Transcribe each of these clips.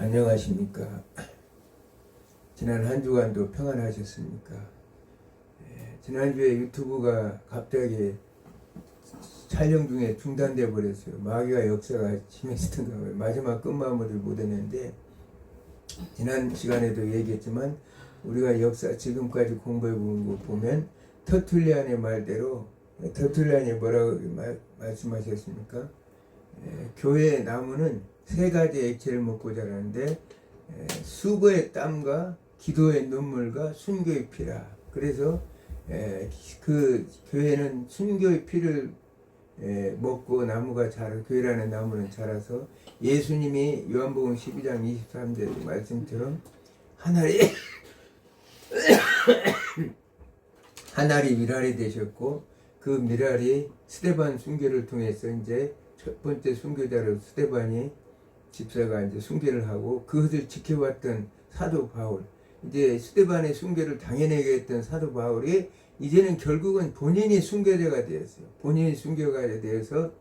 안녕하십니까. 지난 한 주간도 평안하셨습니까? 지난주에 유튜브가 갑자기 촬영 중에 중단돼 버렸어요. 마귀와 역사가 심했던가 봐요. 마지막 끝마무리를 못했는데, 지난 시간에도 얘기했지만 우리가 역사 지금까지 공부해 본 거 보면 터툴리안의 말대로, 터툴리안이 뭐라고 말씀하셨습니까? 교회의 나무는 세 가지 액체를 먹고 자라는데, 수고의 땀과 기도의 눈물과 순교의 피라. 그래서 그 교회는 순교의 피를 먹고 나무가 자라, 교회라는 나무는 자라서, 예수님이 요한복음 12장 23절 말씀처럼 하나리 미랄이 되셨고, 그 미랄이 스데반 순교를 통해서 이제 첫 번째 순교자로 스데반이 집사가 이제 순교를 하고, 그것을 지켜왔던 사도 바울, 이제 스데반의 순교를 당연하게 했던 사도 바울이 이제는 결국은 본인이 순교자가 되었어요. 본인이 순교자가 되어서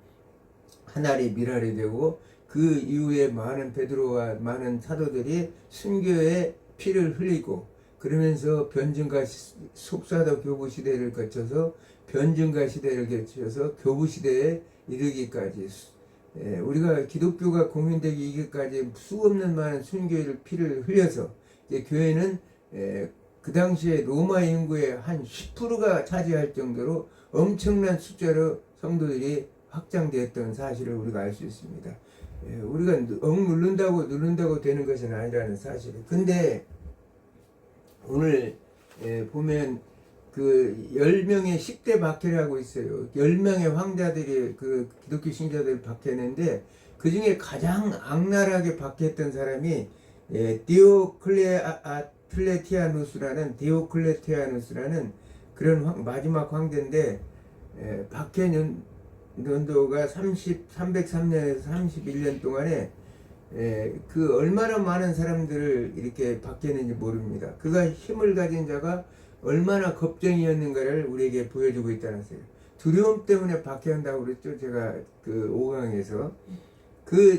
하나리 미랄이 되고, 그 이후에 많은 베드로와 많은 사도들이 순교의 피를 흘리고, 그러면서 변증과 속사도 교부 시대를 거쳐서 변증과 시대를 거쳐서 교부 시대에 이르기까지, 우리가 기독교가 공인되기 이기까지 수없는 많은 순교의 피를 흘려서, 이제 교회는 그 당시에 로마 인구의 한 10%가 차지할 정도로 엄청난 숫자로 성도들이 확장되었던 사실을 우리가 알 수 있습니다. 우리가 누른다고 되는 것은 아니라는 사실을. 근데 오늘 보면 그 10명의 10대 박해라고 있어요. 10명의 황자들이 그 기독교 신자들을 박해했는데, 그 중에 가장 악랄하게 박해했던 사람이 디오클레티아누스라는 그런 마지막 황제인데, 박해 연도가 303년에서 31년 동안에 그 얼마나 많은 사람들을 이렇게 박해했는지 모릅니다. 그가 힘을 가진 자가 얼마나 겁쟁이였는가를 우리에게 보여주고 있다는 것이에요. 두려움 때문에 박해한다고 그랬죠. 제가 그 5강에서.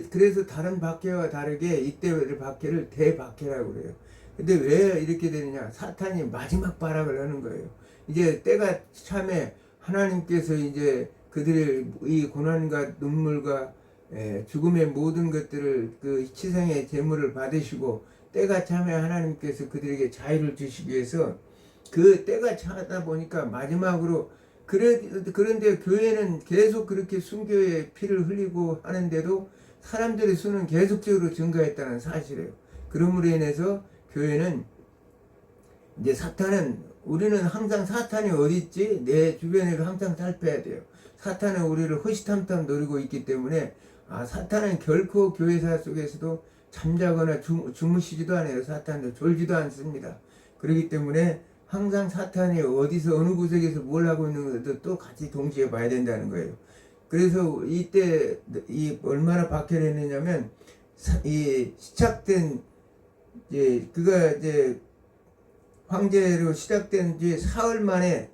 그래서 다른 박해와 다르게 이때 박해를 대박해라고 그래요. 근데 왜 이렇게 되느냐? 사탄이 마지막 발악을 하는 거예요. 이제 때가 참에 하나님께서 이제 그들의 이 고난과 눈물과 죽음의 모든 것들을, 그 치생의 제물을 받으시고, 때가 참에 하나님께서 그들에게 자유를 주시기 위해서, 그 때가 차다 보니까 마지막으로, 그런데 교회는 계속 그렇게 순교의 피를 흘리고 하는데도 사람들의 수는 계속적으로 증가했다는 사실이에요. 그러므로 인해서 교회는 이제 우리는 항상 사탄이 어디 있지? 내 주변을 항상 살펴야 돼요. 사탄은 우리를 허시탐탐 노리고 있기 때문에, 사탄은 결코 교회사 속에서도 잠자거나 주무시지도 않아요. 사탄도 졸지도 않습니다. 그렇기 때문에 항상 사탄이 어디서 어느 구석에서 뭘 하고 있는 것도 같이 동시에 봐야 된다는 거예요. 그래서 이때 얼마나 박해를 했느냐면, 그가 이제 황제로 시작된 뒤에 사흘 만에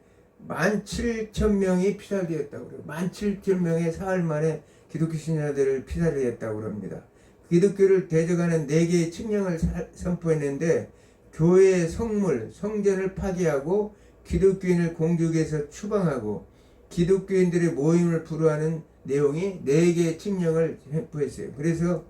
17,000명이 피살되었다고 그래요. 17,000명의 사흘 만에 기독교 신자들을 피살했다고 합니다. 기독교를 대적하는 4개의 칙령을 선포했는데, 교회의 성전을 파괴하고, 기독교인을 공중에서 추방하고, 기독교인들의 모임을 불허하는 내용이 4개의 칙령을 선포했어요. 그래서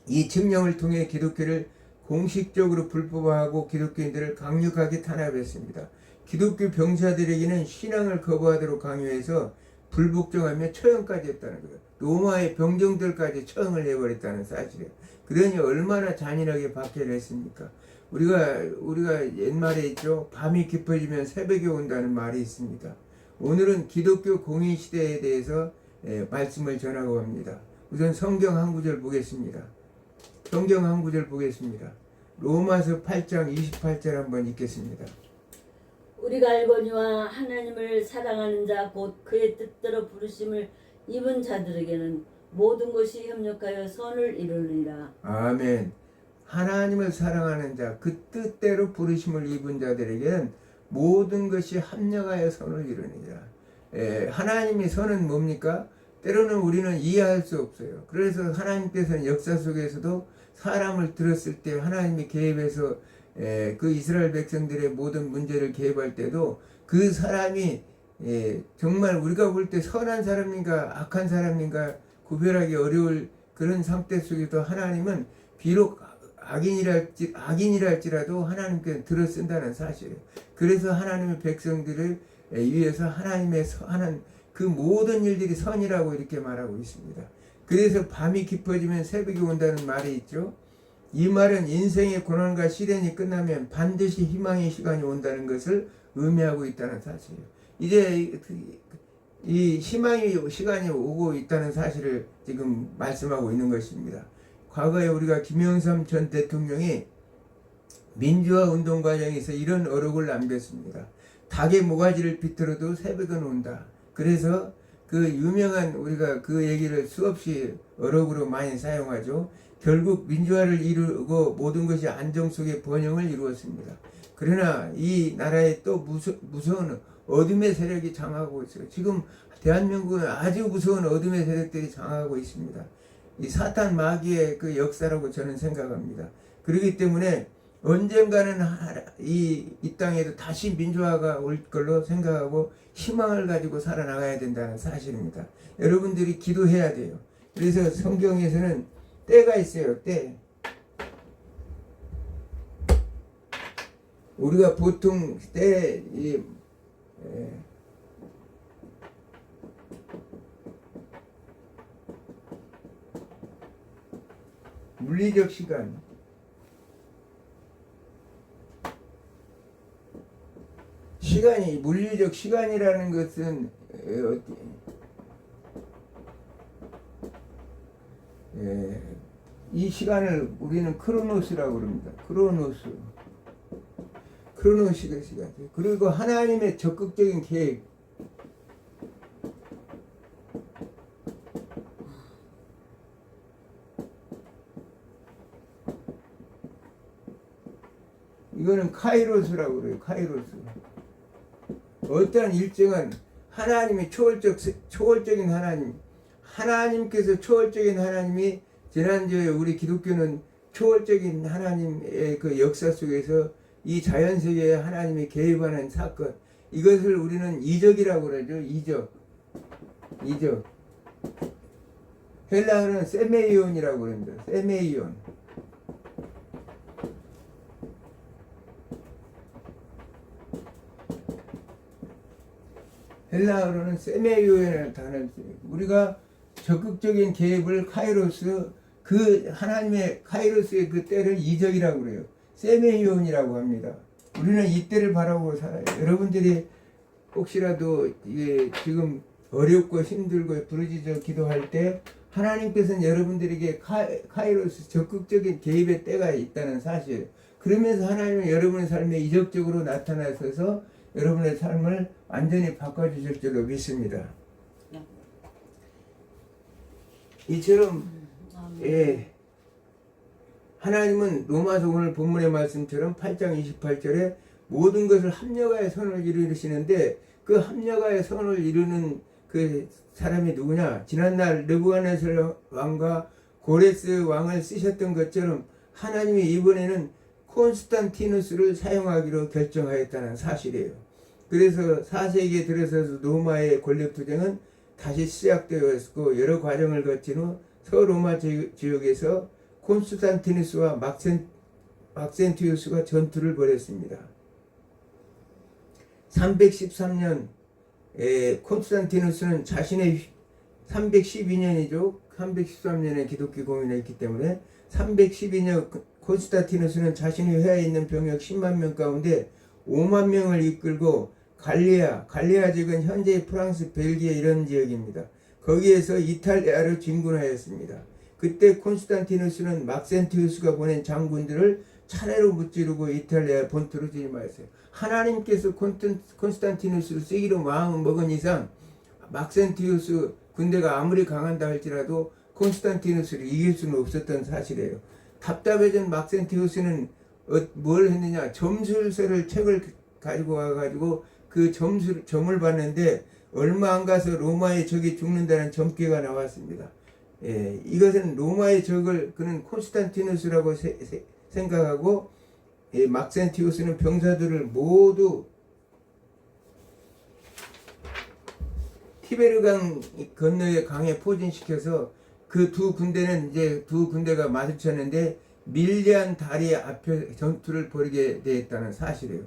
이 칙령을 통해 기독교를 공식적으로 불법화하고 기독교인들을 강력하게 탄압했습니다. 기독교 병사들에게는 신앙을 거부하도록 강요해서 불복종하며 처형까지 했다는 거예요. 로마의 병정들까지 처형을 해버렸다는 사실이에요. 그러니 얼마나 잔인하게 박해를 했습니까? 우리가 옛말에 있죠. 밤이 깊어지면 새벽이 온다는 말이 있습니다. 오늘은 기독교 공인 시대에 대해서 말씀을 전하고 합니다. 우선 성경 한 구절 보겠습니다. 성경 한 구절 보겠습니다. 로마서 8장 28절 한번 읽겠습니다. 우리가 알거니와 하나님을 사랑하는 자 곧 그의 뜻대로 부르심을 입은 자들에게는 모든 것이 협력하여 선을 이루느니라. 아멘. 하나님을 사랑하는 자, 그 뜻대로 부르심을 입은 자들에게는 모든 것이 합력하여 선을 이루느니라. 하나님의 선은 뭡니까? 때로는 우리는 이해할 수 없어요. 그래서 하나님께서는 역사 속에서도 사람을 들었을 때 하나님이 개입해서 그 이스라엘 백성들의 모든 문제를 개입할 때도 그 사람이 정말 우리가 볼 때 선한 사람인가 악한 사람인가 구별하기 어려울 그런 상태 속에서 하나님은 비록 악인이랄지라도 하나님께 들어 쓴다는 사실이에요. 그래서 하나님의 백성들을 위해서 하나님의 하는 그 모든 일들이 선이라고 이렇게 말하고 있습니다. 그래서 밤이 깊어지면 새벽이 온다는 말이 있죠. 이 말은 인생의 고난과 시련이 끝나면 반드시 희망의 시간이 온다는 것을 의미하고 있다는 사실이에요. 이제 이 희망의 시간이 오고 있다는 사실을 지금 말씀하고 있는 것입니다. 과거에 우리가 김영삼 전 대통령이 민주화 운동 과정에서 이런 어록을 남겼습니다. 닭의 모가지를 비틀어도 새벽은 온다. 그래서 그 유명한 우리가 그 얘기를 수없이 어록으로 많이 사용하죠. 결국 민주화를 이루고 모든 것이 안정 속의 번영을 이루었습니다. 그러나 이 나라에 또 무서운 어둠의 세력이 장하고 있어요. 지금 대한민국은 아주 무서운 어둠의 세력들이 장하고 있습니다. 이 사탄 마귀의 그 역사라고 저는 생각합니다. 그렇기 때문에 언젠가는 이 땅에도 다시 민주화가 올 걸로 생각하고 희망을 가지고 살아나가야 된다는 사실입니다. 여러분들이 기도해야 돼요. 그래서 성경에서는 때가 있어요. 때. 우리가 보통 때 물리적 시간, 시간이 물리적 시간이라는 것은 이 시간을 우리는 크로노스라고 그럽니다. 크로노스가 시간. 그리고 하나님의 적극적인 계획. 이거는 카이로스라고 그래요. 카이로스. 어떠한 일정은 하나님이 초월적인 하나님께서 초월적인 하나님이 지난주에 우리 기독교는 초월적인 하나님의 그 역사 속에서 이 자연세계에 하나님이 개입하는 사건, 이것을 우리는 이적이라고 그러죠. 이적. 헬라어는 세메이온이라고 그럽니다. 세메이온. 헬라어로는 세메이온이라는 단어를 써요. 우리가 적극적인 개입을 카이로스, 그 하나님의 카이로스의 그 때를 이적이라고 그래요. 세메이온이라고 합니다. 우리는 이 때를 바라고 살아요. 여러분들이 혹시라도 이게 지금 어렵고 힘들고 부르짖어 기도할 때 하나님께서는 여러분들에게 카이로스 적극적인 개입의 때가 있다는 사실. 그러면서 하나님은 여러분의 삶에 이적적으로 나타나셔서 여러분의 삶을 완전히 바꿔주실 줄로 믿습니다. 이처럼 하나님은 로마서 오늘 본문의 말씀처럼 8장 28절에 모든 것을 합력하여 선을 이루시는데 그 합력하여 선을 이루는 그 사람이 누구냐? 지난날 느부갓네살 왕과 고레스 왕을 쓰셨던 것처럼 하나님이 이번에는 콘스탄티누스를 사용하기로 결정하였다는 사실이에요. 그래서 4세기에 들어서서 로마의 권력투쟁은 다시 시작되었고 여러 과정을 거친 후 서로마 지역에서 콘스탄티누스와 막센티우스가 전투를 벌였습니다. 313년 콘스탄티누스는 자신의 312년이죠. 313년에 기독교 공인했기 때문에 312년 콘스탄티누스는 자신의 회하에 있는 병력 10만 명 가운데 5만 명을 이끌고 갈리아 지역은 현재의 프랑스, 벨기에 이런 지역입니다. 거기에서 이탈리아를 진군하였습니다. 그때 콘스탄티누스는 막센티우스가 보낸 장군들을 차례로 무찌르고 이탈리아 본토로 진입하였어요. 하나님께서 콘스탄티누스를 쓰기로 마음을 먹은 이상 막센티우스 군대가 아무리 강한다 할지라도 콘스탄티누스를 이길 수는 없었던 사실이에요. 답답해진 막센티우스는 뭘 했느냐? 점술서를 책을 가지고 와가지고 그 점을 봤는데 얼마 안 가서 로마의 적이 죽는다는 점괘가 나왔습니다. 이것은 로마의 적을 그는 콘스탄티누스라고 생각하고 막센티우스는 병사들을 모두 티베르강 건너의 강에 포진시켜서 그 두 군대는 이제 두 군대가 마주쳤는데 밀리안 다리 앞에 전투를 벌이게 되었다는 사실이에요.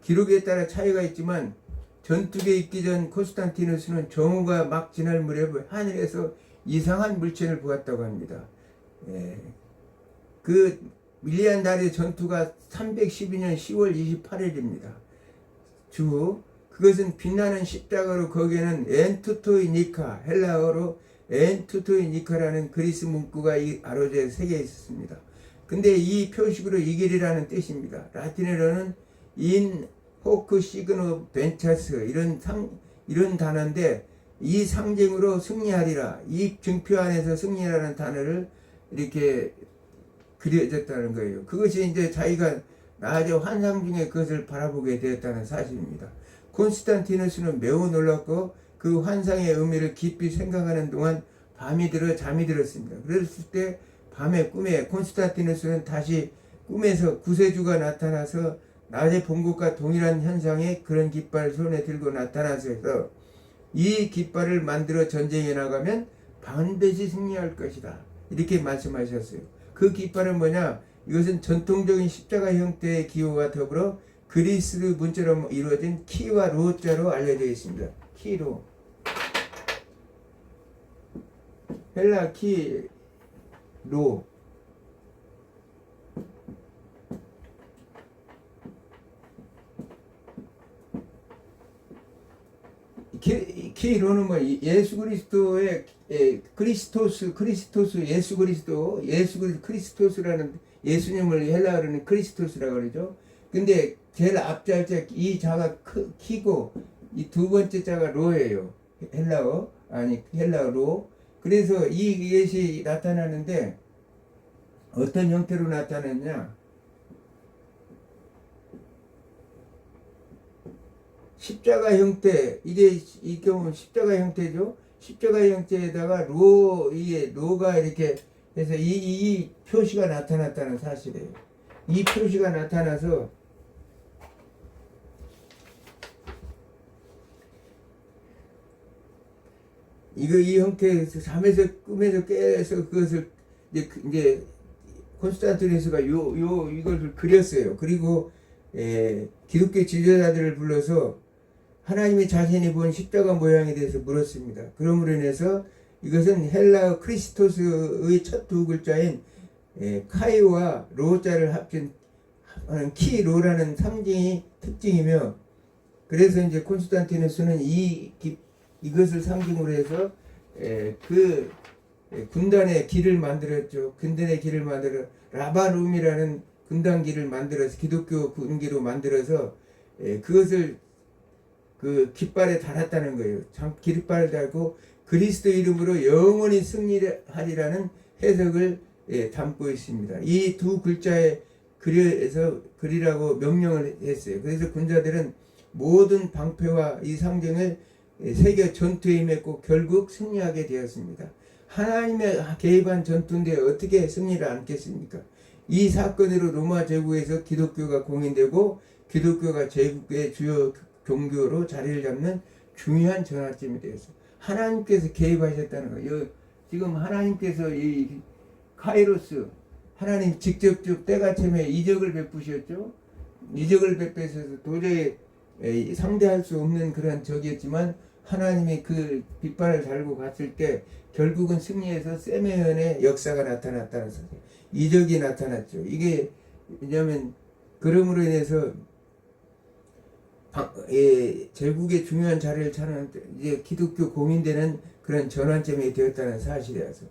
기록에 따라 차이가 있지만 전투에 있기 전 콘스탄티누스는 정오가 막 지날 무렵에 하늘에서 이상한 물체를 보았다고 합니다. 그 밀리안 다리 전투가 312년 10월 28일입니다. 그것은 빛나는 십자가로 거기에는 엔투토이니카 헬라어로 엔투토이니카라는 그리스 문구가 아로제에 새겨 있었습니다. 근데 이 표식으로 이길이라는 뜻입니다. 라틴어로는 인 호크 시그노 벤차스 이런 단어인데 이 상징으로 승리하리라, 이 증표 안에서 승리라는 단어를 이렇게 그려졌다는 거예요. 그것이 이제 자기가 나중에 환상 중에 그것을 바라보게 되었다는 사실입니다. 콘스탄티누스는 매우 놀랐고 그 환상의 의미를 깊이 생각하는 동안 밤이 들어 잠이 들었습니다. 그랬을 때 밤에 꿈에 콘스탄티누스는 다시 꿈에서 구세주가 나타나서 낮에 본 것과 동일한 현상에 그런 깃발을 손에 들고 나타나서 이 깃발을 만들어 전쟁에 나가면 반드시 승리할 것이다, 이렇게 말씀하셨어요. 그 깃발은 뭐냐? 이것은 전통적인 십자가 형태의 기호와 더불어 그리스 문자로 이루어진 키와 로자로 알려져 있습니다. 키로 헬라 키 로 키로는 뭐 예수 그리스도의 크리스토스 예수 그리스도 크리스토스라는 예수님을 헬라어로는 크리스토스라고 그러죠. 근데 제일 앞자자 이 자가 키고 이 두 번째 자가 로예요. 헬라어 로. 그래서 이 예시 나타나는데 어떤 형태로 나타났냐? 십자가 형태, 이 경우는 십자가 형태죠. 십자가 형태에다가 로가 이렇게 해서 이 표시가 나타났다는 사실이에요. 이 표시가 나타나서 이 형태에서 잠에서 꿈에서 깨서 그것을 이제 콘스탄티누스가 이걸 그렸어요. 그리고 기독교 지도자들을 불러서 하나님이 자신이 본 십자가 모양에 대해서 물었습니다. 그러므로 인해서 이것은 헬라어 크리스토스의 첫 두 글자인 카이와 로자를 합친 키로라는 상징이 특징이며, 그래서 이제 콘스탄티누스는 이것을 상징으로 해서 그 군단의 길을 만들었죠. 군단의 길을 만들어 라바룸이라는 군단길을 만들어서 기독교 군기로 만들어서 그것을 그 깃발에 달았다는 거예요. 깃발을 달고 그리스도 이름으로 영원히 승리하리라는 해석을 담고 있습니다. 이 두 글자에 그리라고 명령을 했어요. 그래서 군자들은 모든 방패와 이 상징을 새겨 전투에 임했고 결국 승리하게 되었습니다. 하나님의 개입한 전투인데 어떻게 승리를 않겠습니까? 이 사건으로 로마 제국에서 기독교가 공인되고 기독교가 제국의 주요 종교로 자리를 잡는 중요한 전환점이 되었어요. 하나님께서 개입하셨다는 거예요. 지금 하나님께서 이 카이로스, 하나님 직접적 때가침에 이적을 베푸셨죠. 이적을 베푸셔서 도저히 상대할 수 없는 그런 적이었지만 하나님이 그 깃발을 달고 갔을 때 결국은 승리해서 세메온의 역사가 나타났다는 사실, 이적이 나타났죠. 이게 왜냐하면 그럼으로 인해서 제국의 중요한 자리를 차는 이제 기독교 공인되는 그런 전환점이 되었다는 사실이어서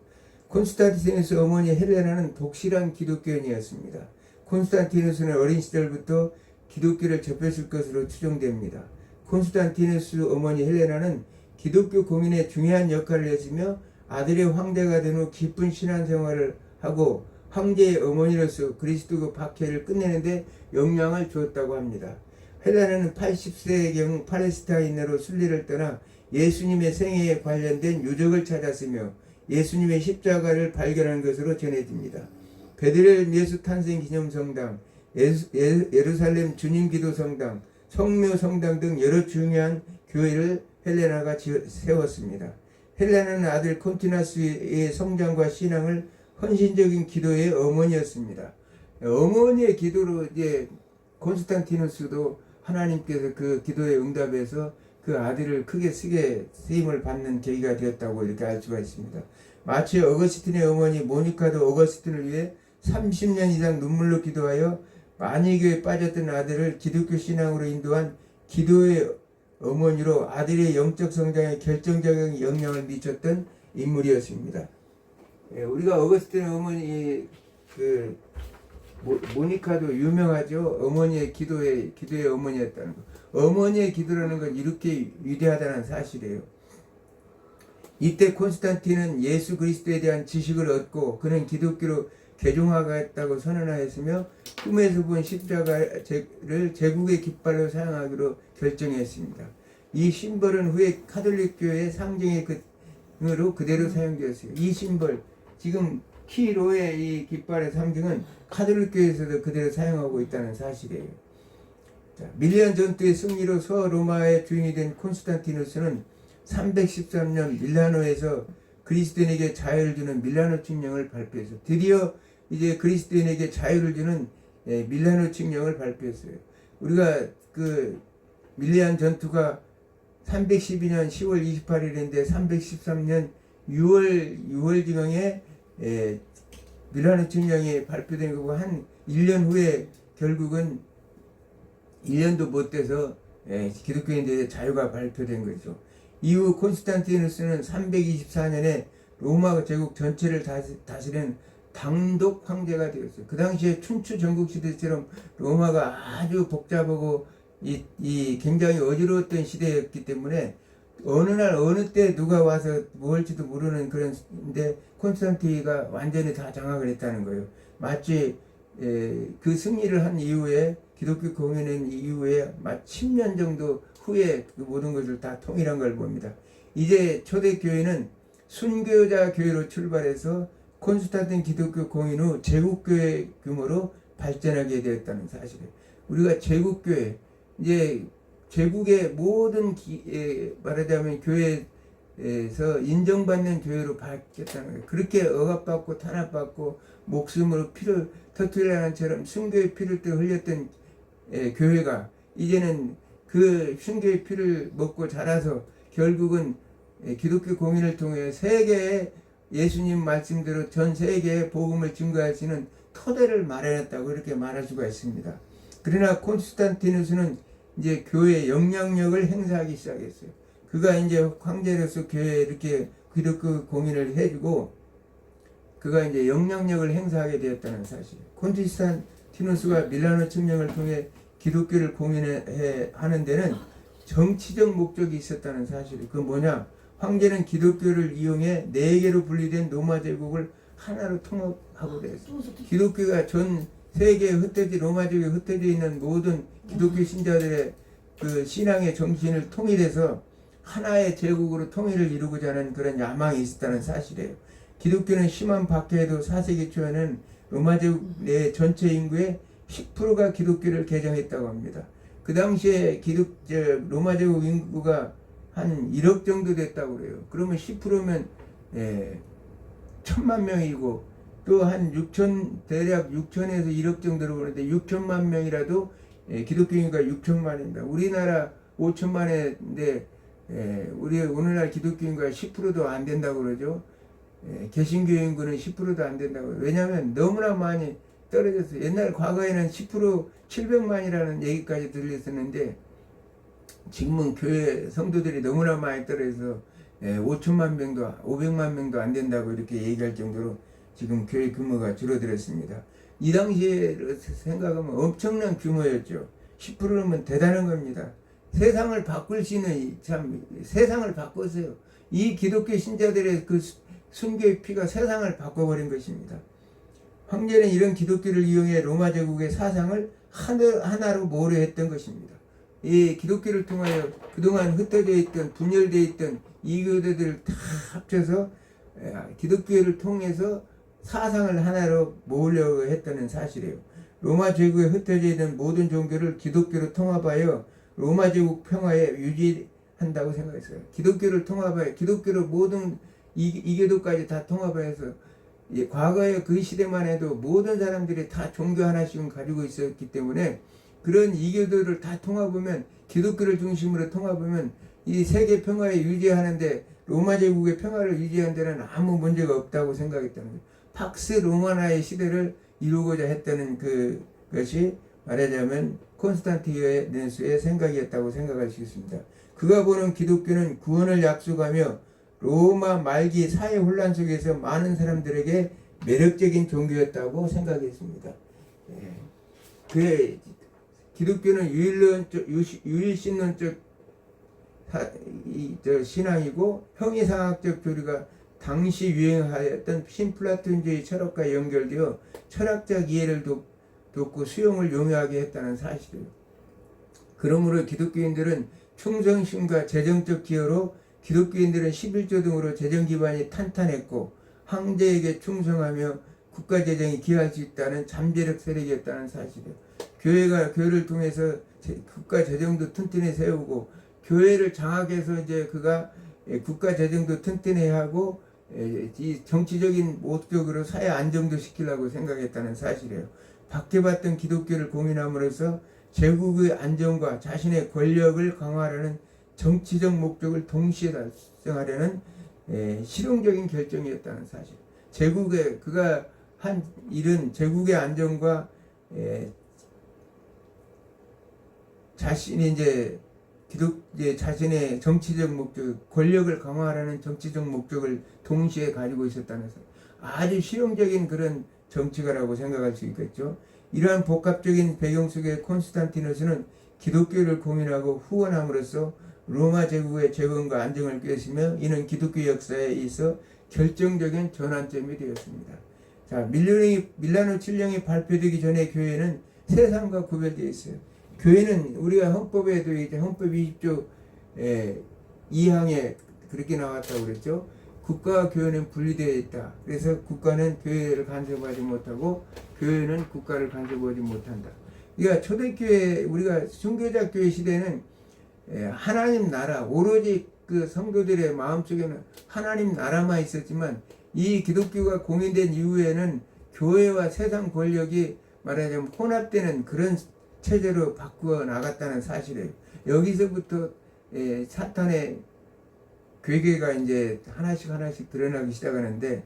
콘스탄티누스 어머니 헬레나는 독실한 기독교인이었습니다. 콘스탄티누스는 어린 시절부터 기독교를 접했을 것으로 추정됩니다. 콘스탄티누스 어머니 헬레나는 기독교 공인의 중요한 역할을 했으며 아들의 황제가 된 후 깊은 신앙생활을 하고 황제의 어머니로서 그리스도 박해를 끝내는데 영향을 주었다고 합니다. 헬레나는 80세의 경우 팔레스타인으로 순례를 떠나 예수님의 생애에 관련된 유적을 찾았으며 예수님의 십자가를 발견한 것으로 전해집니다. 베들레헴 예수 탄생 기념 성당, 예루살렘 주님 기도 성당, 성묘 성당 등 여러 중요한 교회를 헬레나가 세웠습니다. 헬레나는 아들 콘티나스의 성장과 신앙을 헌신적인 기도의 어머니였습니다. 어머니의 기도로 이제 콘스탄티누스도 하나님께서 그 기도에 응답해서 그 아들을 크게 쓰임을 받는 계기가 되었다고 이렇게 알 수가 있습니다. 마치 어거스틴의 어머니 모니카도 어거스틴을 위해 30년 이상 눈물로 기도하여 만이교에 빠졌던 아들을 기독교 신앙으로 인도한 기도의 어머니로 아들의 영적 성장에 결정적인 영향을 미쳤던 인물이었습니다. 우리가 어거스틴의 어머니 그 모니카도 유명하죠. 어머니의 기도의 어머니였다는 거. 어머니의 기도라는 건 이렇게 위대하다는 사실이에요. 이때 콘스탄틴은 예수 그리스도에 대한 지식을 얻고 그는 기독교로 개종하겠다고 선언하였으며 꿈에서 본 십자가를 제국의 깃발로 사용하기로 결정했습니다. 이 심벌은 후에 카톨릭 교회의 상징의 으로 그대로 사용되었어요. 이 심벌, 지금 키로의 이 깃발의 상징은 카톨릭 교회에서도 그대로 사용하고 있다는 사실이에요. 자, 밀리안 전투의 승리로 서로마의 주인이 된 콘스탄티누스는 313년 밀라노에서 그리스도인에게 자유를 주는 밀라노 칙령을 발표해서 드디어 이제 그리스도인에게 자유를 주는 밀라노 칙령을 발표했어요. 우리가 그 밀리안 전투가 312년 10월 28일인데 313년 6월경에 밀라노 칙령이 발표된 거고 한 1년 후에 결국은 1년도 못 돼서 기독교인들의 자유가 발표된 거죠. 이후 콘스탄티누스는 324년에 로마 제국 전체를 다스리는 당독 황제가 되었어요. 그 당시에 춘추 전국시대처럼 로마가 아주 복잡하고 이 굉장히 어지러웠던 시대였기 때문에 어느 날 어느 때 누가 와서 뭐 할지도 모르는 그런데 콘스탄티가 완전히 다 장악을 했다는 거예요. 마치 그 승리를 한 이후에 기독교 공연한 이후에 막 10년 정도 후에 그 모든 것을 다 통일한 걸 봅니다. 이제 초대교회는 순교자 교회로 출발해서 콘스탄틴 기독교 공인 후 제국교회 규모로 발전하게 되었다는 사실이에요. 우리가 제국교회, 이제 제국의 모든 말하자면 교회에서 인정받는 교회로 바뀌었다는 거예요. 그렇게 억압받고 탄압받고 목숨으로 피를 터뜨리라는 처럼 순교의 피를 흘렸던 교회가 이제는 그 순교의 피를 먹고 자라서 결국은 기독교 공인을 통해 세계에 예수님 말씀대로 전 세계에 복음을 증거할 수 있는 토대를 마련했다고 이렇게 말할 수가 있습니다. 그러나 콘스탄티누스는 이제 교회의 영향력을 행사하기 시작했어요. 그가 이제 황제로서 교회에 이렇게 기독교 공인을 해주고 그가 이제 영향력을 행사하게 되었다는 사실. 콘스탄티누스가 밀라노 칙령을 통해 기독교를 공인하는 데는 정치적 목적이 있었다는 사실이. 그 뭐냐? 황제는 기독교를 이용해 4개로 분리된 로마 제국을 하나로 통합하고 됐어요. 기독교가 전 세계에 흩어져 로마 제국에 흩어져 있는 모든 기독교 신자들의 그 신앙의 정신을 통일해서 하나의 제국으로 통일을 이루고자 하는 그런 야망이 있었다는 사실이에요. 기독교는 심한 박해에도 4세기 초에는 로마 제국 내 전체 인구의 10%가 기독교를 개정했다고 합니다. 그 당시에 로마 제국 인구가 한 1억 정도 됐다고 그래요. 그러면 10%면 1,000만 명이고 또 한 6천 대략 6천에서 1억 정도로 보는데 6천만 명이라도 기독교 인구가 6천만입니다. 우리나라 5천만인데 우리 오늘날 기독교 인구가 10%도 안 된다고 그러죠. 개신교 인구는 10%도 안 된다고. 왜냐하면 너무나 많이 떨어졌어요. 옛날 과거에는 10% 700만이라는 얘기까지 들렸었는데 지금은 교회 성도들이 너무나 많이 떨어져서 5천만 명도 500만 명도 안 된다고 이렇게 얘기할 정도로 지금 교회 규모가 줄어들었습니다. 이 당시에 생각하면 엄청난 규모였죠. 10%면 대단한 겁니다. 세상을 바꿀 수 있는 세상을 바꿨어요. 이 기독교 신자들의 그 순교의 피가 세상을 바꿔버린 것입니다. 황제는 이런 기독교를 이용해 로마 제국의 사상을 하나로 모래했던 것입니다. 이 기독교를 통하여 그동안 흩어져 있던 분열되어 있던 이교도들을 다 합쳐서 기독교를 통해서 사상을 하나로 모으려고 했다는 사실이에요. 로마 제국에 흩어져 있는 모든 종교를 기독교로 통합하여 로마 제국 평화에 유지한다고 생각했어요. 기독교를 통합하여 기독교로 모든 이교도까지 다 통합해서 과거에 그 시대만 해도 모든 사람들이 다 종교 하나씩은 가지고 있었기 때문에 그런 이교도를 다 통합하면 기독교를 중심으로 통합하면 이 세계 평화에 유지하는데 로마 제국의 평화를 유지하는 데는 아무 문제가 없다고 생각했다는 거예요. 팍스 로마나의 시대를 이루고자 했다는 그것이 말하자면 콘스탄티누스의 생각이었다고 생각할 수 있습니다. 그가 보는 기독교는 구원을 약속하며 로마 말기 사회 혼란 속에서 많은 사람들에게 매력적인 종교였다고 생각했습니다. 그의 기독교는 유일신론적 신앙이고 형이상학적 교리가 당시 유행하였던 신플라톤주의 철학과 연결되어 철학적 이해를 돕고 수용을 용이하게 했다는 사실이에요. 그러므로 기독교인들은 충성심과 재정적 기여로 기독교인들은 11조 등으로 재정 기반이 탄탄했고 황제에게 충성하며 국가 재정이 기여할 수 있다는 잠재력 세력이었다는 사실이에요. 교회가 교회를 통해서 국가 재정도 튼튼히 세우고 교회를 장악해서 이제 그가 국가 재정도 튼튼히 하고 이 정치적인 목적으로 사회 안정도 시키려고 생각했다는 사실이에요. 박해받던 기독교를 공인함으로써 제국의 안정과 자신의 권력을 강화하려는 정치적 목적을 동시에 달성하려는 실용적인 결정이었다는 사실. 그가 한 일은 제국의 안정과 자신이 이제 자신의 정치적 목적, 권력을 강화하라는 정치적 목적을 동시에 가지고 있었다는 사실. 아주 실용적인 그런 정치가라고 생각할 수 있겠죠. 이러한 복합적인 배경 속에 콘스탄티누스는 기독교를 공인하고 후원함으로써 로마 제국의 재건과 안정을 꾀했으며 이는 기독교 역사에 있어 결정적인 전환점이 되었습니다. 자, 밀라노 칠령이 발표되기 전에 교회는 세상과 구별되어 있어요. 교회는 우리가 헌법에도 이제 헌법 20조 2항에 그렇게 나왔다고 그랬죠. 국가와 교회는 분리되어 있다. 그래서 국가는 교회를 간섭하지 못하고 교회는 국가를 간섭하지 못한다. 그러니까 초대교회 우리가 순교자 교회 시대는 하나님 나라 오로지 그 성도들의 마음속에는 하나님 나라만 있었지만 이 기독교가 공인된 이후에는 교회와 세상 권력이 말하자면 혼합되는 그런 체제로 바꾸어 나갔다는 사실이에요. 여기서부터 사탄의 괴계가 이제 하나씩 드러나기 시작하는데,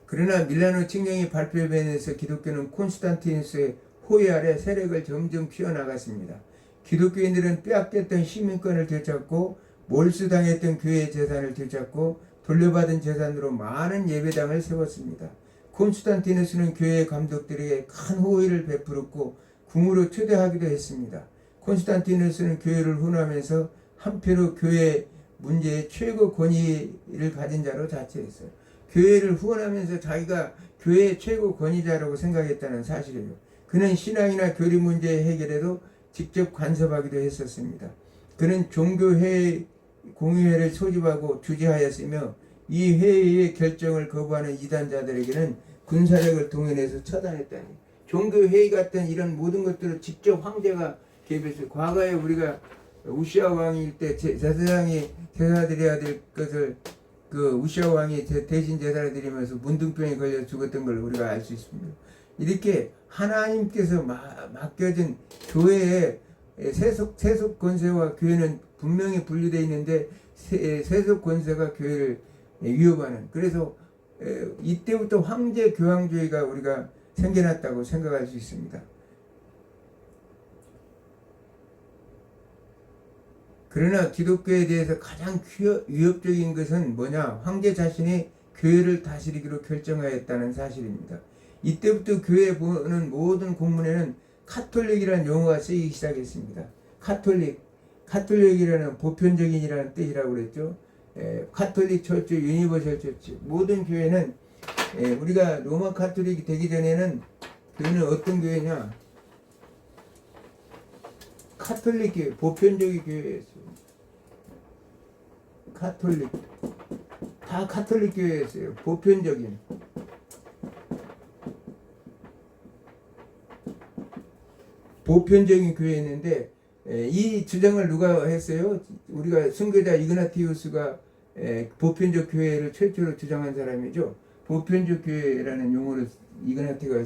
그러나 밀라노 칙령이 발표되면서 기독교는 콘스탄티누스의 호위 아래 세력을 점점 키워나갔습니다. 기독교인들은 빼앗겼던 시민권을 되찾고 몰수당했던 교회의 재산을 되찾고 돌려받은 재산으로 많은 예배당을 세웠습니다. 콘스탄티누스는 교회 감독들에게 큰 호의를 베풀었고 궁으로 초대하기도 했습니다. 콘스탄티누스는 교회를 훈하면서 한표로 교회 문제의 최고 권위를 가진 자로 자처했어요. 교회를 후원하면서 자기가 교회의 최고 권위자라고 생각했다는 사실이에요. 그는 신앙이나 교리 문제 해결에도 직접 간섭하기도 했었습니다. 그는 종교회의 공의회를 소집하고 주재하였으며 이 회의의 결정을 거부하는 이단자들에게는 군사력을 동원해서 처단했다니. 종교회의 같은 이런 모든 것들을 직접 황제가 개입했어요. 과거에 우리가 우시아 왕일 때 제사장이 제사드려야 될 것을 그 우시아 왕이 대신 제사를 드리면서 문둥병에 걸려 죽었던 걸 우리가 알 수 있습니다. 이렇게 하나님께서 맡겨진 교회의 세속 권세와 교회는 분명히 분리되어 있는데 세속 권세가 교회를 위협하는, 그래서 이때부터 황제 교황주의가 우리가 생겨났다고 생각할 수 있습니다. 그러나 기독교에 대해서 가장 위협적인 것은 뭐냐? 황제 자신이 교회를 다스리기로 결정하였다는 사실입니다. 이때부터 교회에 보는 모든 공문에는 카톨릭이라는 용어가 쓰이기 시작했습니다. 카톨릭이라는 보편적인이라는 뜻이라고 그랬죠. 카톨릭 철치, 유니버설 철치, 모든 교회는 우리가 로마 카톨릭이 되기 전에는 교회는 어떤 교회냐? 카톨릭 교회, 보편적인 교회였어요. 카톨릭. 다 가톨릭 교회였어요. 보편적인 교회였는데 이 주장을 누가 했어요? 우리가 순교자 이그나티우스가 보편적 교회를 최초로 주장한 사람이죠. 보편적 교회라는 용어를 이그나티가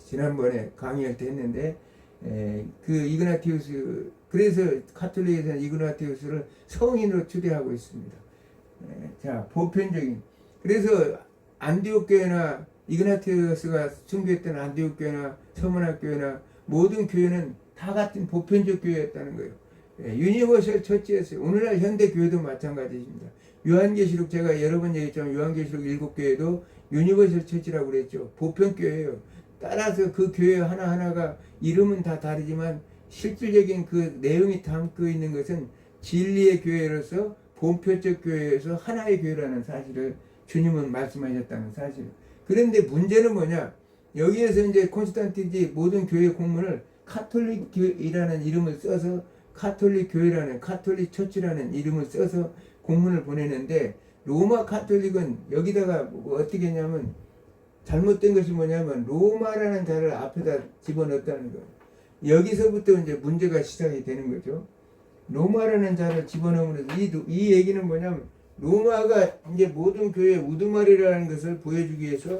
지난번에 강의할 때 했는데 그 이그나티우스 그래서 가톨릭에서는 이그나티우스를 성인으로 추대하고 있습니다. 자, 보편적인 그래서 안디옥 교회나 이그나티우스가 순교했던 안디옥 교회나 서문학 교회나 모든 교회는 다 같은 보편적 교회였다는 거예요. 유니버설 처치였어요. 오늘날 현대 교회도 마찬가지입니다. 요한계시록 제가 여러 번 얘기했지만 요한계시록 7교회도 유니버설 처치라고 그랬죠. 보편교회예요. 따라서 그 교회 하나하나가 이름은 다 다르지만 실질적인 그 내용이 담고 있는 것은 진리의 교회로서 보편적 교회에서 하나의 교회라는 사실을 주님은 말씀하셨다는 사실. 그런데 문제는 뭐냐? 여기에서 이제 콘스탄틴이 모든 교회 공문을 카톨릭 교회라는 이름을 써서 카톨릭 교회라는 카톨릭 처치라는 이름을 써서 공문을 보내는데 로마 카톨릭은 여기다가 뭐 어떻게 했냐면 잘못된 것이 뭐냐면 로마라는 자를 앞에다 집어넣었다는 거예요. 여기서부터 이제 문제가 시작이 되는 거죠. 로마라는 자를 집어넣으면서 이 얘기는 뭐냐면 로마가 이제 모든 교회의 우두머리라는 것을 보여주기 위해서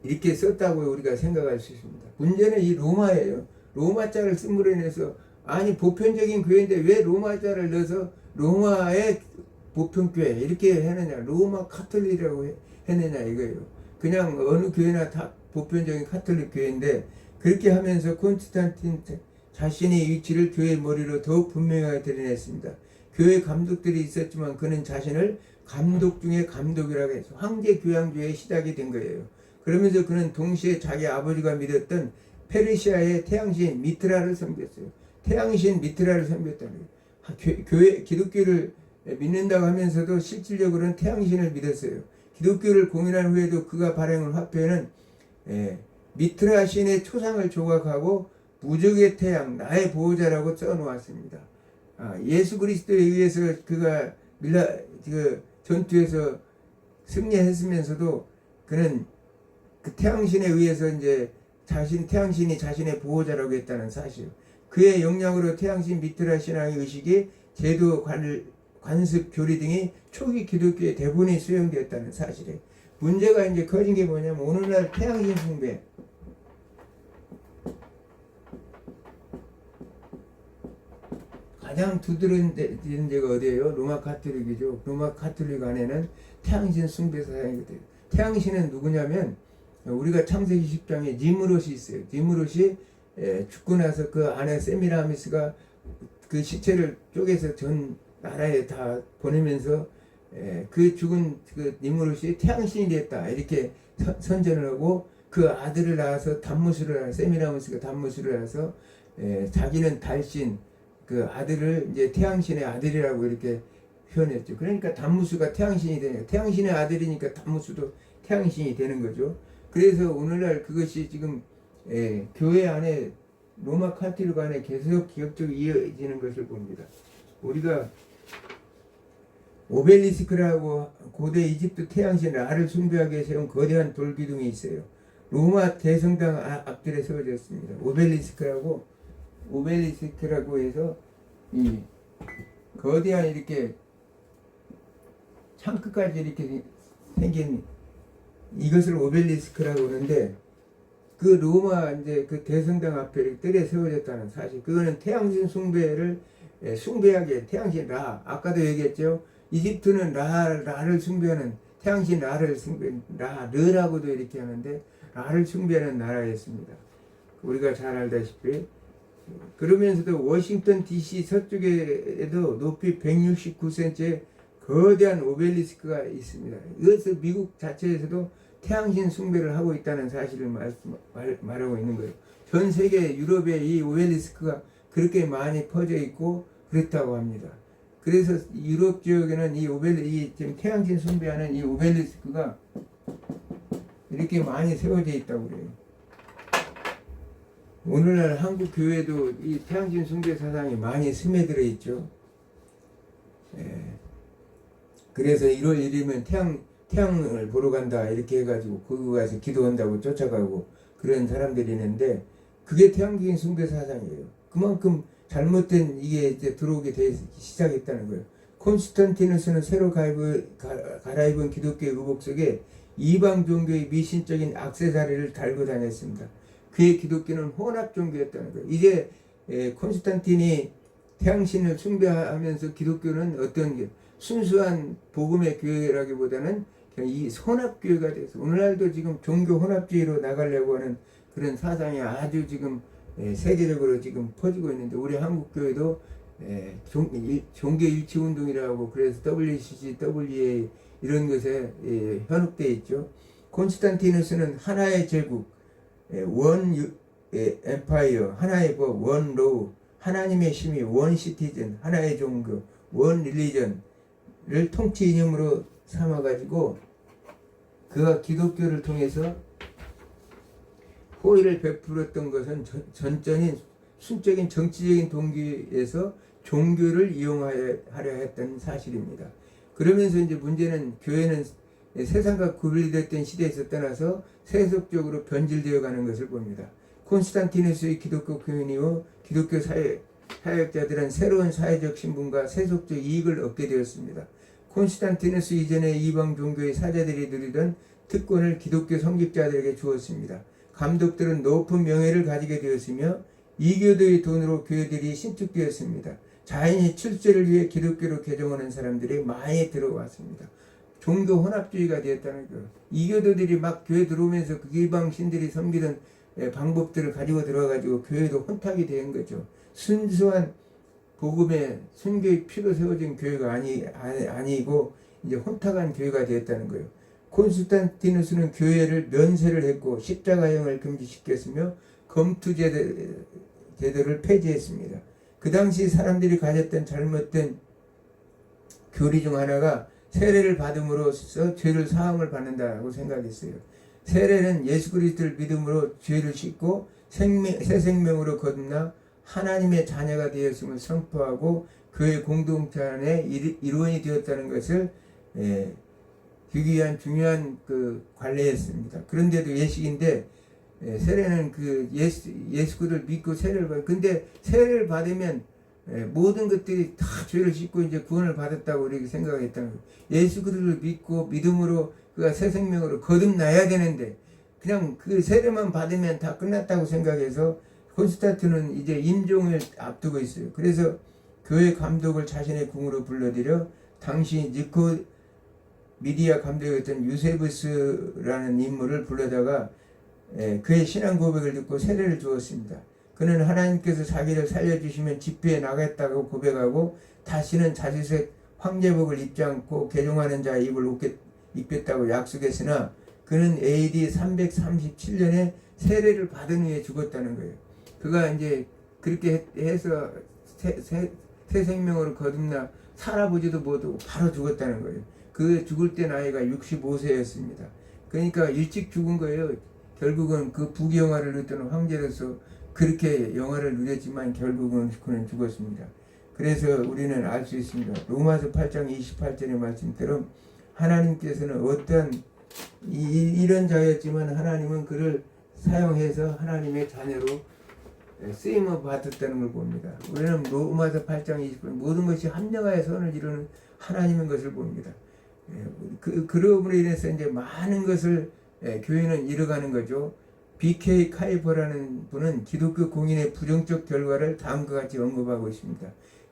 이렇게 썼다고 우리가 생각할 수 있습니다. 문제는 이 로마예요. 로마자를 쓴으로 인해서 아니 보편적인 교회인데 왜 로마자를 넣어서 로마의 보편교회 이렇게 해느냐 로마 카톨릭이라고 했느냐 이거예요. 그냥 어느 교회나 다 보편적인 카톨릭 교회인데 그렇게 하면서 콘스탄틴 자신의 위치를 교회의 머리로 더욱 분명하게 드러냈습니다. 교회 감독들이 있었지만 그는 자신을 감독 중에 감독이라고 해서 황제 교양주의 시작이 된 거예요. 그러면서 그는 동시에 자기 아버지가 믿었던 페르시아의 태양신 미트라를 섬겼어요. 태양신 미트라를 섬겼다는 거예요. 교회 기독교를 믿는다고 하면서도 실질적으로는 태양신을 믿었어요. 기독교를 공인한 후에도 그가 발행한 화폐는 미트라 신의 초상을 조각하고 무적의 태양 나의 보호자라고 써놓았습니다. 예수 그리스도에 의해서 그가 전투에서 승리했으면서도 그는 그 태양신에 의해서 이제 태양신이 자신의 보호자라고 했다는 사실. 그의 영향으로 태양신 미트라 신앙의 의식이 제도 관습 교리 등이 초기 기독교의 대부분이 수용되었다는 사실에 문제가 이제 커진 게 뭐냐면 오늘날 태양신 숭배 가장 두드러진 데가 어디예요? 로마 카톨릭이죠. 로마 카톨릭 안에는 태양신 숭배 사상이거든요. 태양신은 누구냐면 우리가 창세기 10장에 니무롯이 있어요. 니무롯이 죽고 나서 그 안에 세미라미스가 그 시체를 쪼개서 전 나라에 다 보내면서 그 죽은 그 니무롯이 태양신이 됐다 이렇게 선전을 하고 그 아들을 낳아서 단무수를 세미라미스가 단무수를 해서 자기는 달신 그 아들을 이제 태양신의 아들이라고 이렇게 표현했죠. 그러니까 단무수가 태양신이 되니까 태양신의 아들이니까 단무수도 태양신이 되는 거죠. 그래서 오늘날 그것이 지금 교회 안에 로마 카톨릭 안에 계속 기억적으로 이어지는 것을 봅니다. 우리가 오벨리스크라고 고대 이집트 태양신 라를 숭배하게 세운 거대한 돌기둥이 있어요. 로마 대성당 앞들에 세워졌습니다. 오벨리스크라고 해서 이 거대한 이렇게 창끝까지 이렇게 생긴 이것을 오벨리스크라고 하는데 그 로마 이제 그 대성당 앞에 뜰에 세워졌다는 사실. 그거는 태양신 숭배를 숭배하게 태양신 라 아까도 얘기했죠. 이집트는 라를 숭배하는 태양신 라를 르라고도 이렇게 하는데 라를 숭배하는 나라였습니다. 우리가 잘 알다시피 그러면서도 워싱턴 DC 서쪽에도 높이 169cm의 거대한 오벨리스크가 있습니다. 이것을 미국 자체에서도 태양신 숭배를 하고 있다는 사실을 말하고 있는 거예요. 전 세계 유럽에 이 오벨리스크가 그렇게 많이 퍼져 있고 그렇다고 합니다. 그래서 유럽 지역에는 지금 태양신 숭배하는 이 오벨리스크가 이렇게 많이 세워져 있다고 그래요. 오늘날 한국 교회도 이 태양신 숭배 사상이 많이 스며들어 있죠. 그래서 1월 1일이면 태양을 보러 간다 이렇게 해가지고 거기 가서 기도한다고 쫓아가고 그런 사람들이 있는데 그게 태양적인 숭배 사상이에요. 그만큼 잘못된 이게 이제 들어오게 시작했다는 거예요. 콘스탄티누스는 새로 갈아입은 기독교의 의복 속에 이방 종교의 미신적인 액세서리를 달고 다녔습니다. 그의 기독교는 혼합 종교였다는 거예요. 이제 콘스탄틴이 태양신을 숭배하면서 기독교는 어떤 게 순수한 복음의 교회라기보다는 그냥 이 혼합교회가 돼서 오늘날도 지금 종교 혼합주의로 나가려고 하는 그런 사상이 아주 지금 세계적으로 지금 퍼지고 있는데 우리 한국교회도 종교 일치 운동이라고 그래서 WCC, WA 이런 것에 현혹되어 있죠. 콘스탄티누스는 하나의 제국, 원 엠파이어, 하나의 법, 원 로우, 하나님의 심의, 원 시티즌, 하나의 종교, 원 릴리전을 통치 이념으로 삼아가지고 그가 기독교를 통해서 호의를 베풀었던 것은 전적인 순적인 정치적인 동기에서 종교를 이용하려 했던 사실입니다. 그러면서 이제 문제는 교회는 세상과 구별됐던 시대에서 떠나서 세속적으로 변질되어 가는 것을 봅니다. 콘스탄티누스의 기독교 교인 이후 기독교 사역자들은 새로운 사회적 신분과 세속적 이익을 얻게 되었습니다. 콘스탄티누스 이전의 이방 종교의 사자들이 누리던 특권을 기독교 성직자들에게 주었습니다. 감독들은 높은 명예를 가지게 되었으며 이교도의 돈으로 교회들이 신축되었습니다. 자연히 출세를 위해 기독교로 개종하는 사람들이 많이 들어왔습니다. 종교 혼합주의가 되었다는 거예요. 이교도들이 막 교회 들어오면서 그 이방 신들이 섬기던 방법들을 가지고 들어와가지고 교회도 혼탁이 된 거죠. 순수한 복음의 순교의 피로 세워진 교회가 아니고 이제 혼탁한 교회가 되었다는 거예요. 콘스탄티누스는 교회를 면세를 했고 십자가형을 금지시켰으며 검투 제도를 폐지했습니다. 그 당시 사람들이 가졌던 잘못된 교리 중 하나가 세례를 받음으로써 죄를 사함을 받는다고 생각했어요. 세례는 예수 그리스도를 믿음으로 죄를 씻고 새 생명으로 거듭나 하나님의 자녀가 되었음을 선포하고 교회 공동체 안에 일원이 되었다는 것을 주기 위한 중요한 그 관례였습니다. 그런데도 예식인데 세례는 그 예수 그리스도를 믿고 세례를 받. 근데 세례를 받으면 모든 것들이 다 죄를 씻고 이제 구원을 받았다고 우리가 생각했다는 거예요. 예수 그리스도를 믿고 믿음으로 그가 새 생명으로 거듭나야 되는데 그냥 그 세례만 받으면 다 끝났다고 생각해서 콘스탄티누스는 이제 임종을 앞두고 있어요. 그래서 교회 감독을 자신의 궁으로 불러들여 당시 미디아 감독이었던 유세부스라는 인물을 불러다가 그의 신앙 고백을 듣고 세례를 주었습니다. 그는 하나님께서 자기를 살려주시면 집회에 나가겠다고 고백하고 다시는 자주색 황제복을 입지 않고 개종하는 자의 입을 입겠다고 약속했으나 그는 AD 337년에 세례를 받은 후에 죽었다는 거예요. 그가 이제 그렇게 해서 새 생명으로 거듭나 살아보지도 못하고 바로 죽었다는 거예요. 그 죽을 때 나이가 65세였습니다. 그러니까 일찍 죽은 거예요. 결국은 그 부귀영화를 누렸던 황제로서 그렇게 영화를 누렸지만 결국은 그는 죽었습니다. 그래서 우리는 알 수 있습니다. 로마서 8장 28절의 말씀처럼 하나님께서는 어떤 이런 자였지만 하나님은 그를 사용해서 하나님의 자녀로 쓰임을 받았다는 걸 봅니다. 우리는 로마서 8장 28절 모든 것이 합력하여 선을 이루는 하나님인 것을 봅니다. 그러므로 인해서 이제 많은 것을 교회는 이뤄가는 거죠. BK 카이퍼라는 분은 기독교 공인의 부정적 결과를 다음과 같이 언급하고 있습니다.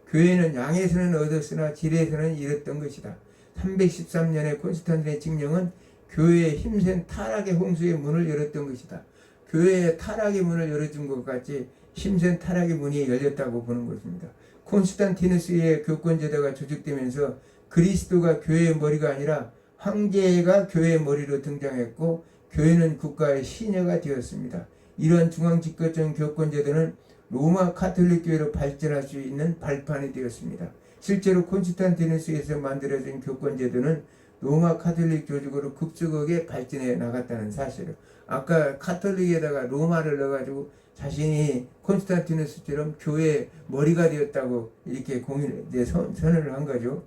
교회는 양에서는 얻었으나 질에서는 잃었던 것이다. 313년에 콘스탄틴의 칙령은 교회의 힘센 타락의 홍수의 문을 열었던 것이다. 교회의 타락의 문을 열어준 것 같이 힘센 타락의 문이 열렸다고 보는 것입니다. 콘스탄티누스의 교권제도가 조직되면서 그리스도가 교회의 머리가 아니라 황제가 교회의 머리로 등장했고 교회는 국가의 시녀가 되었습니다. 이러한 중앙집권적 교권제도는 로마 카톨릭 교회로 발전할 수 있는 발판이 되었습니다. 실제로 콘스탄티누스에서 만들어진 교권제도는 로마 카톨릭 조직으로 급속하게 발전해 나갔다는 사실을 아까 카톨릭에다가 로마를 넣어가지고 자신이 콘스탄티누스처럼 교회의 머리가 되었다고 이렇게 선언을 한 거죠.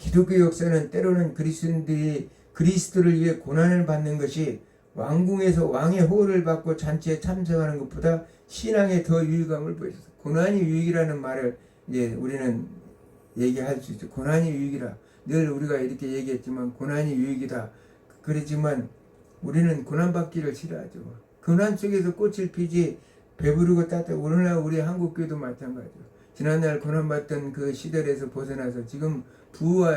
기독교 역사는 때로는 그리스도인들이 그리스도를 위해 고난을 받는 것이 왕궁에서 왕의 호의를 받고 잔치에 참석하는 것보다 신앙에 더 유익함을 보였어. 고난이 유익이라는 말을 이제 우리는 얘기할 수 있죠. 고난이 유익이라. 늘 우리가 이렇게 얘기했지만 고난이 유익이다. 그렇지만 우리는 고난받기를 싫어하죠. 고난 속에서 꽃을 피지 배부르고 따뜻하고 오늘날 우리 한국교회도 마찬가지죠. 지난날 고난받던 그 시절에서 벗어나서 지금 부와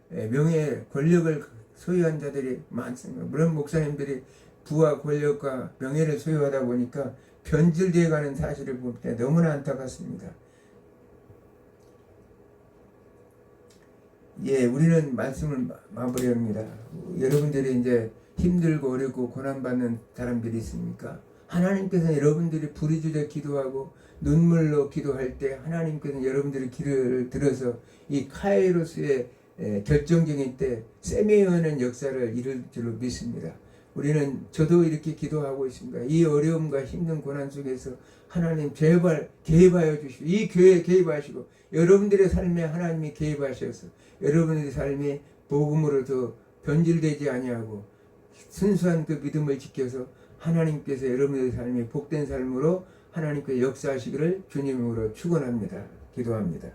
명예, 권력을 소유한 자들이 많습니다. 물론 목사님들이 부와 권력과 명예를 소유하다 보니까 변질되어 가는 사실을 볼 때 너무나 안타깝습니다. 예, 우리는 말씀을 마무리합니다. 여러분들이 이제 힘들고 어렵고 고난받는 사람들이 있습니까? 하나님께서는 여러분들이 부르짖어 기도하고 눈물로 기도할 때 하나님께서는 여러분들의 기도를 들어서 이 카이로스의 결정적인 때 세미오는 역사를 이룰 줄로 믿습니다. 우리는 저도 이렇게 기도하고 있습니다. 이 어려움과 힘든 고난 속에서 하나님 제발 개입하여 주시고 이 교회에 개입하시고 여러분들의 삶에 하나님이 개입하셔서 여러분의 삶이 복음으로 더 변질되지 아니하고 순수한 그 믿음을 지켜서 하나님께서 여러분의 삶이 복된 삶으로 하나님께 역사하시기를 주님으로 축원합니다. 기도합니다.